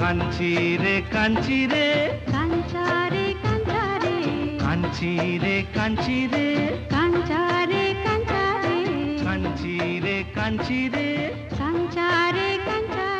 কাঞ্চি রে কাঞ্চি রে কাঞ্চারে কাঞ্চারে কাঞ্চি রে কাঞ্চি রে কাঞ্চারে কাঞ্চারে কাঞ্চি রে কাঞ্চি রে কাঞ্চারে কাঞ্চারে